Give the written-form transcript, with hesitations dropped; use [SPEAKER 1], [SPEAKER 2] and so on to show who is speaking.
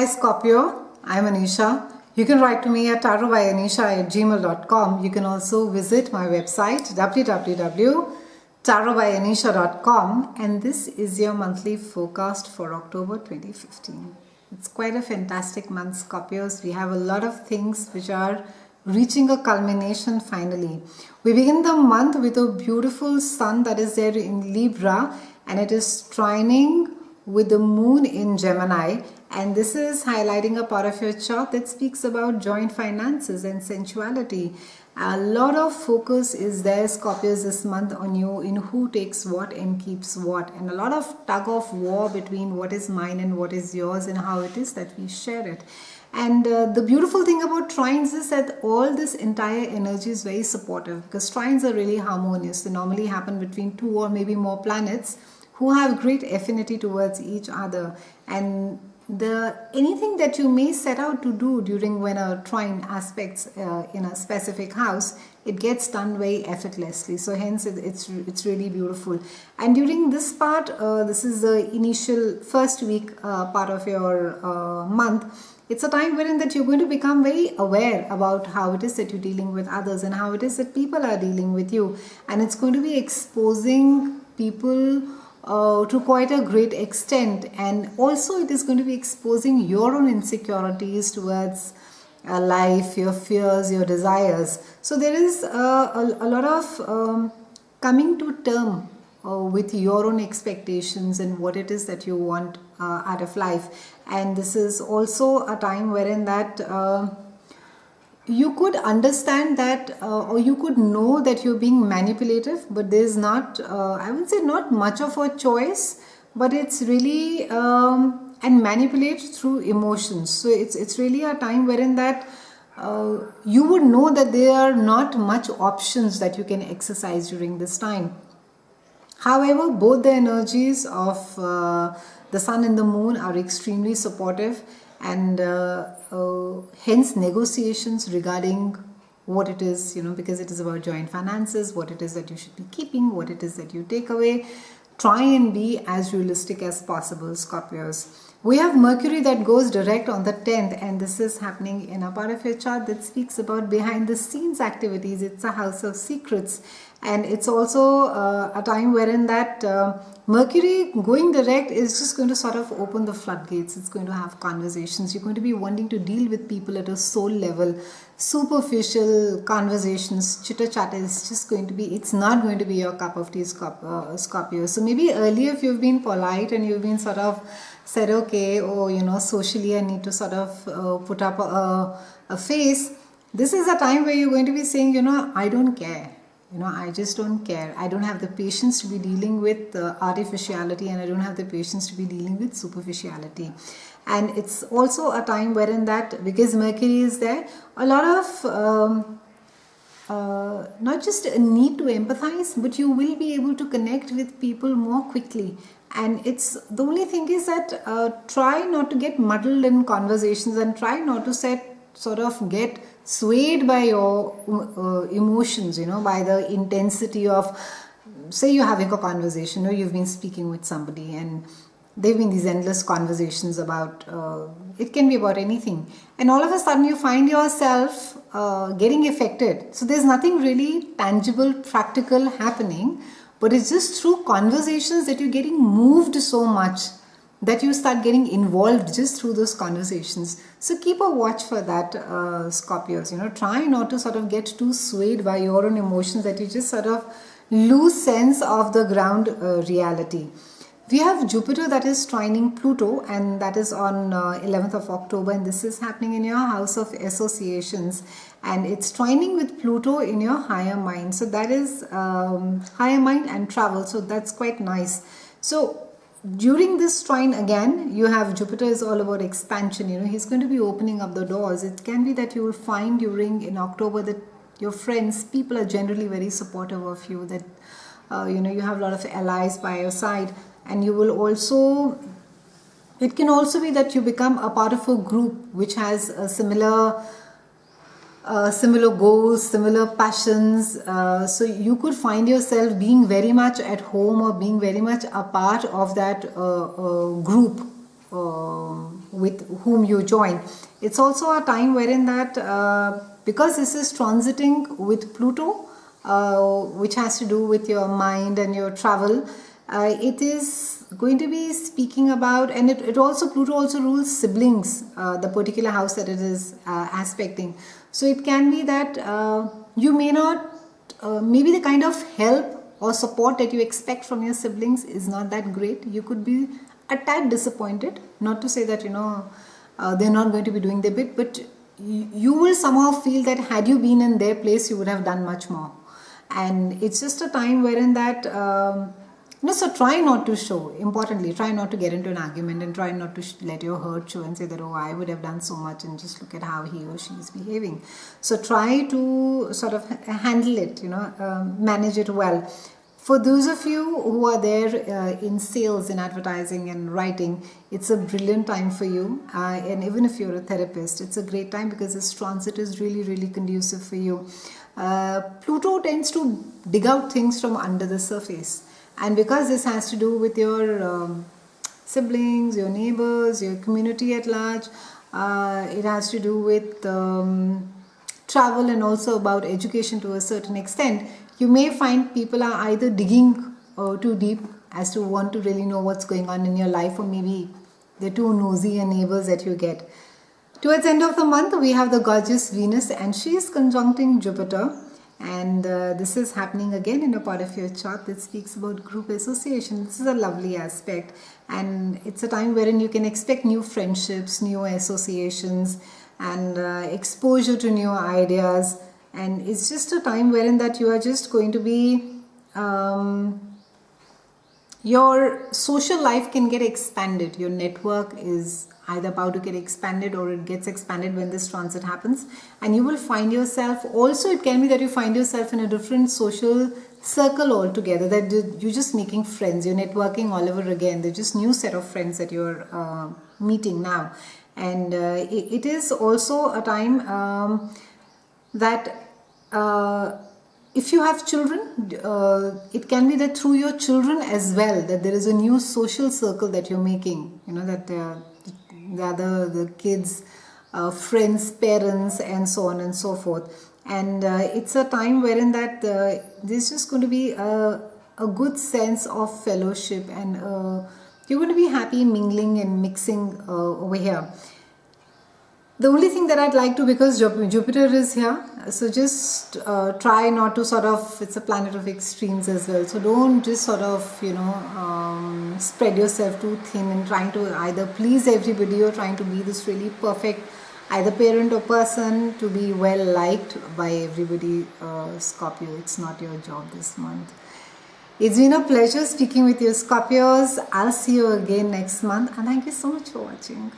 [SPEAKER 1] Hi Scorpio, I'm Anisha. You can write to me at tarotbyanisha@gmail.com. You can also visit my website www.tarotbyanisha.com, and this is your monthly forecast for October 2015. It's quite a fantastic month, Scorpios. We have a lot of things which are reaching a culmination finally. We begin the month with a beautiful sun that is there in Libra, and it is trining with the moon in Gemini, and this is highlighting a part of your chart that speaks about joint finances and sensuality. A lot of focus is there, Scorpios, this month on you in who takes what and keeps what, and a lot of tug of war between what is mine and what is yours and how it is that we share it. And the beautiful thing about trines is that all this entire energy is very supportive, because trines are really harmonious. They normally happen between two or maybe more planets who have great affinity towards each other, and anything that you may set out to do during when a trine aspects in a specific house, it gets done very effortlessly. So hence it's really beautiful. And during this part, this is the initial first week part of your month. It's a time wherein that you're going to become very aware about how it is that you're dealing with others and how it is that people are dealing with you, and it's going to be exposing people to quite a great extent, and also it is going to be exposing your own insecurities towards life, your fears, your desires. So there is a lot of coming to term with your own expectations and what it is that you want out of life. And this is also a time wherein that you could understand that or you could know that you're being manipulative, but there's not, I would say not much of a choice, but it's really, and manipulate through emotions. So it's really a time wherein that you would know that there are not much options that you can exercise during this time. However, both the energies of the sun and the moon are extremely supportive, and hence negotiations regarding what it is, because it is about joint finances, what it is that you should be keeping, what it is that you take away. Try and be as realistic as possible, Scorpios. We have Mercury that goes direct on the 10th, and this is happening in a part of your chart that speaks about behind the scenes activities. It's a house of secrets, and it's also a time wherein that Mercury going direct is just going to sort of open the floodgates. It's going to have conversations. You're going to be wanting to deal with people at a soul level. Superficial conversations, chitter chatter is just going to be, it's not going to be your cup of tea, Scorpio. So maybe earlier if you've been polite and you've been sort of said, okay, socially I need to sort of put up a face. This is a time where you're going to be saying, I don't care. I just don't care. I don't have the patience to be dealing with artificiality, and I don't have the patience to be dealing with superficiality. And it's also a time wherein that, because Mercury is there, a lot of not just a need to empathize, but you will be able to connect with people more quickly. And it's the only thing is that try not to get muddled in conversations, and try not to sort of get swayed by your emotions, by the intensity of, say you're having a conversation, or you've been speaking with somebody and there've been these endless conversations about, it can be about anything, and all of a sudden you find yourself getting affected. So there's nothing really tangible, practical happening, but it's just through conversations that you're getting moved so much that you start getting involved just through those conversations. So keep a watch for that, Scorpios. Try not to sort of get too swayed by your own emotions that you just sort of lose sense of the ground reality. We have Jupiter that is trining Pluto, and that is on 11th of October, and this is happening in your house of associations, and it's trining with Pluto in your higher mind. So that is higher mind and travel, so that's quite nice. So during this trine again, you have Jupiter is all about expansion. He's going to be opening up the doors. It can be that you will find in October that your friends, people are generally very supportive of you, that you have a lot of allies by your side. And you will also, it can also be that you become a part of a group which has a similar goals, similar passions. So you could find yourself being very much at home or being very much a part of that group with whom you join. It's also a time wherein that because this is transiting with Pluto, which has to do with your mind and your travel, it is going to be speaking about, and it also, Pluto also rules siblings, the particular house that it is aspecting. So it can be that you may not, maybe the kind of help or support that you expect from your siblings is not that great. You could be a tad disappointed, not to say that they're not going to be doing their bit, but you will somehow feel that had you been in their place, you would have done much more. And it's just a time wherein that so try not to show, importantly, try not to get into an argument, and try not to let your hurt show and say that, oh, I would have done so much, and just look at how he or she is behaving. So try to sort of handle it, manage it well. For those of you who are there in sales, in advertising and writing, it's a brilliant time for you. And even if you're a therapist, it's a great time because this transit is really, really conducive for you. Pluto tends to dig out things from under the surface. And because this has to do with your siblings, your neighbors, your community at large, it has to do with travel and also about education to a certain extent. You may find people are either digging too deep as to want to really know what's going on in your life, or maybe they're too nosy and neighbors that you get. Towards the end of the month, we have the gorgeous Venus, and she is conjuncting Jupiter. And this is happening again in a part of your chart that speaks about group association. This is a lovely aspect, and it's a time wherein you can expect new friendships, new associations, and exposure to new ideas. And it's just a time wherein that you are just going to be, your social life can get expanded. Your network is either about to get expanded, or it gets expanded when this transit happens, and you will find yourself, also it can be that you find yourself in a different social circle altogether, that you're just making friends, you're networking all over again. They're just new set of friends that you're meeting now. And it is also a time that if you have children, it can be that through your children as well, that there is a new social circle that you're making, that the kids, friends, parents, and so on and so forth. And it's a time wherein that there's just going to be a good sense of fellowship, and you're going to be happy mingling and mixing over here. The only thing that I'd like to, because Jupiter is here, so just try not to sort of, it's a planet of extremes as well, so don't just sort of, spread yourself too thin and trying to either please everybody or trying to be this really perfect either parent or person to be well liked by everybody. Scorpio, it's not your job this month. It's been a pleasure speaking with you, Scorpios. I'll see you again next month, and thank you so much for watching.